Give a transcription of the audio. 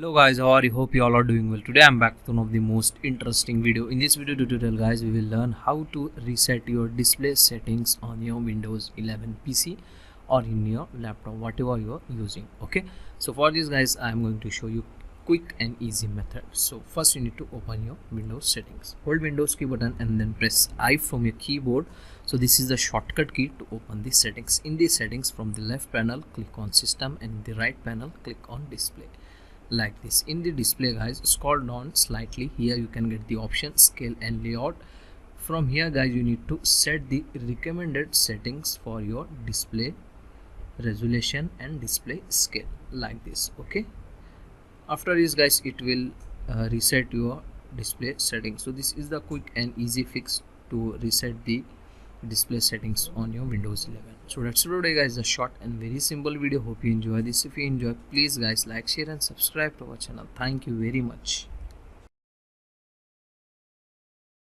Hello guys, how are you? Hope you all are doing well. Today I'm back with one of the most interesting video. In this video tutorial guys, we will learn how to reset your display settings on your Windows 11 PC or in your laptop, whatever you are using. Okay, so for this guys, I'm going to show you quick and easy method. So first you need to open your Windows settings. Hold Windows key button and then press I from your keyboard. So this is the shortcut key to open the settings. In the settings, from the left panel click on system and in the right panel click on display. Like this. In the display guys, scroll down slightly. Here you can get the option scale and layout. From here guys, you need to set the recommended settings for your display resolution and display scale, like this. Okay, after this guys, it will reset your display settings. So this is the quick and easy fix to reset the display settings on your Windows 11. So that's it today guys, a short and very simple video. Hope you enjoy this. If you enjoy, please guys like, share and subscribe to our channel. Thank you very much.